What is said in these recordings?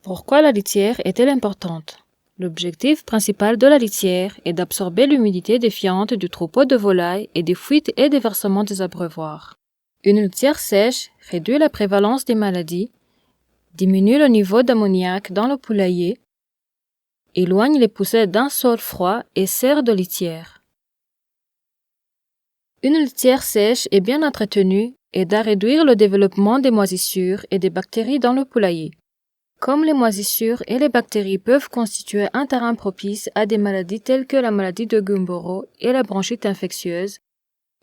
Pourquoi la litière est-elle importante? L'objectif principal de la litière est d'absorber l'humidité défiante du troupeau de volailles et des fuites et déversements des abreuvoirs. Une litière sèche réduit la prévalence des maladies, diminue le niveau d'ammoniac dans le poulailler, éloigne les poussets d'un sol froid et sert de litière. Une litière sèche et bien entretenue aide à réduire le développement des moisissures et des bactéries dans le poulailler. Comme les moisissures et les bactéries peuvent constituer un terrain propice à des maladies telles que la maladie de Gumboro et la bronchite infectieuse,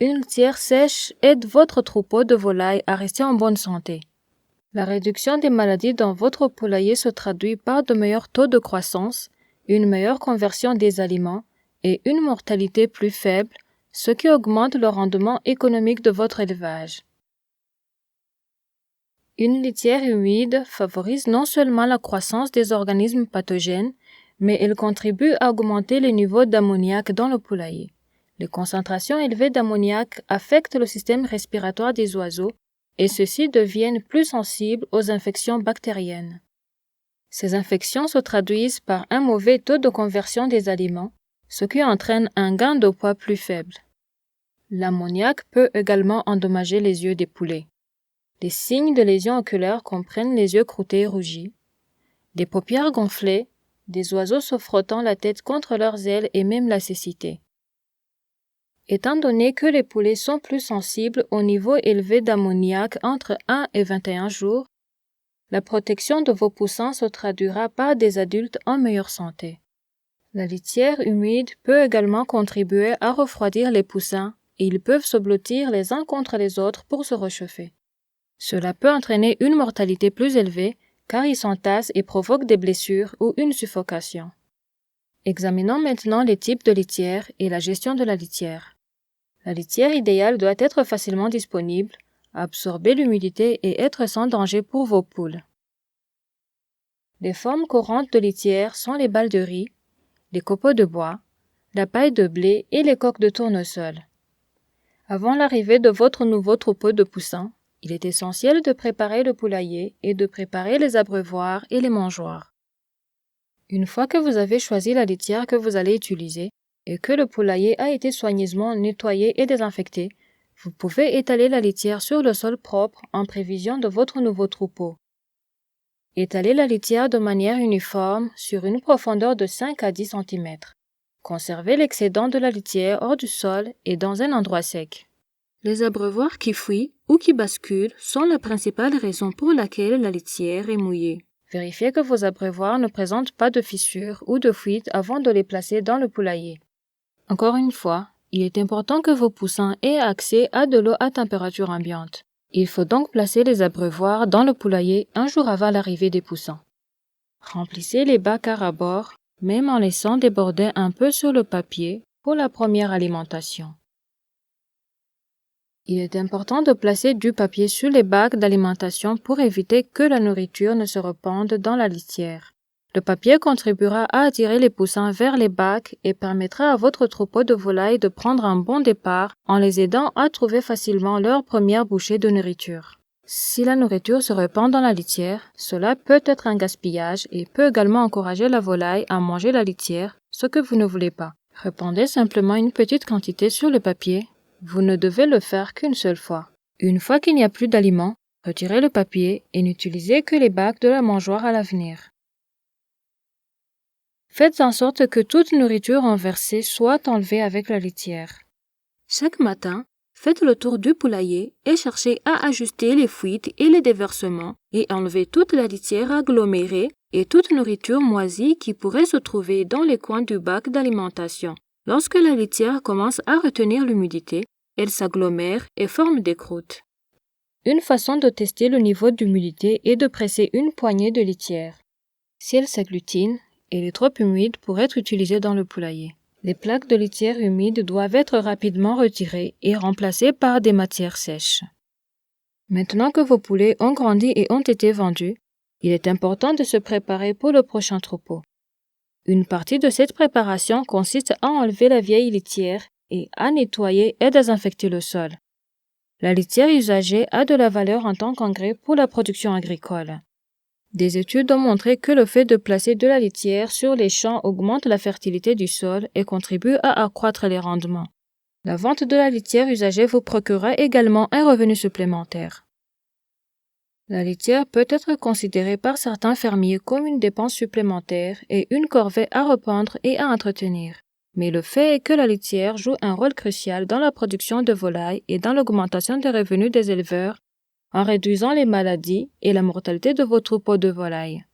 une litière sèche aide votre troupeau de volailles à rester en bonne santé. La réduction des maladies dans votre poulailler se traduit par de meilleurs taux de croissance, une meilleure conversion des aliments et une mortalité plus faible, ce qui augmente le rendement économique de votre élevage. Une litière humide favorise non seulement la croissance des organismes pathogènes, mais elle contribue à augmenter les niveaux d'ammoniac dans le poulailler. Les concentrations élevées d'ammoniac affectent le système respiratoire des oiseaux et ceux-ci deviennent plus sensibles aux infections bactériennes. Ces infections se traduisent par un mauvais taux de conversion des aliments, ce qui entraîne un gain de poids plus faible. L'ammoniac peut également endommager les yeux des poulets. Les signes de lésions oculaires comprennent les yeux croûtés et rougis, des paupières gonflées, des oiseaux se frottant la tête contre leurs ailes et même la cécité. Étant donné que les poulets sont plus sensibles au niveau élevé d'ammoniac entre 1 et 21 jours, la protection de vos poussins se traduira par des adultes en meilleure santé. La litière humide peut également contribuer à refroidir les poussins et ils peuvent se blottir les uns contre les autres pour se réchauffer. Cela peut entraîner une mortalité plus élevée car ils s'entassent et provoquent des blessures ou une suffocation. Examinons maintenant les types de litière et la gestion de la litière. La litière idéale doit être facilement disponible, absorber l'humidité et être sans danger pour vos poules. Les formes courantes de litière sont les balles de riz, les copeaux de bois, la paille de blé et les coques de tournesol. Avant l'arrivée de votre nouveau troupeau de poussins, il est essentiel de préparer le poulailler et de préparer les abreuvoirs et les mangeoires. Une fois que vous avez choisi la litière que vous allez utiliser et que le poulailler a été soigneusement nettoyé et désinfecté, vous pouvez étaler la litière sur le sol propre en prévision de votre nouveau troupeau. Étalez la litière de manière uniforme sur une profondeur de 5 à 10 cm. Conservez l'excédent de la litière hors du sol et dans un endroit sec. Les abreuvoirs qui fuient ou qui basculent sont la principale raison pour laquelle la litière est mouillée. Vérifiez que vos abreuvoirs ne présentent pas de fissures ou de fuites avant de les placer dans le poulailler. Encore une fois, il est important que vos poussins aient accès à de l'eau à température ambiante. Il faut donc placer les abreuvoirs dans le poulailler un jour avant l'arrivée des poussins. Remplissez les bacs à rabord, même en laissant déborder un peu sur le papier pour la première alimentation. Il est important de placer du papier sur les bacs d'alimentation pour éviter que la nourriture ne se répande dans la litière. Le papier contribuera à attirer les poussins vers les bacs et permettra à votre troupeau de volailles de prendre un bon départ en les aidant à trouver facilement leur première bouchée de nourriture. Si la nourriture se répand dans la litière, cela peut être un gaspillage et peut également encourager la volaille à manger la litière, ce que vous ne voulez pas. Répandez simplement une petite quantité sur le papier. Vous ne devez le faire qu'une seule fois. Une fois qu'il n'y a plus d'aliments, retirez le papier et n'utilisez que les bacs de la mangeoire à l'avenir. Faites en sorte que toute nourriture renversée soit enlevée avec la litière. Chaque matin, faites le tour du poulailler et cherchez à ajuster les fuites et les déversements et enlevez toute la litière agglomérée et toute nourriture moisie qui pourrait se trouver dans les coins du bac d'alimentation. Lorsque la litière commence à retenir l'humidité, elle s'agglomère et forme des croûtes. Une façon de tester le niveau d'humidité est de presser une poignée de litière. Si elle s'agglutine, elle est trop humide pour être utilisée dans le poulailler. Les plaques de litière humide doivent être rapidement retirées et remplacées par des matières sèches. Maintenant que vos poulets ont grandi et ont été vendus, il est important de se préparer pour le prochain troupeau. Une partie de cette préparation consiste à enlever la vieille litière et à nettoyer et désinfecter le sol. La litière usagée a de la valeur en tant qu'engrais pour la production agricole. Des études ont montré que le fait de placer de la litière sur les champs augmente la fertilité du sol et contribue à accroître les rendements. La vente de la litière usagée vous procurera également un revenu supplémentaire. La litière peut être considérée par certains fermiers comme une dépense supplémentaire et une corvée à rependre et à entretenir. Mais le fait est que la litière joue un rôle crucial dans la production de volailles et dans l'augmentation des revenus des éleveurs en réduisant les maladies et la mortalité de vos troupeaux de volailles.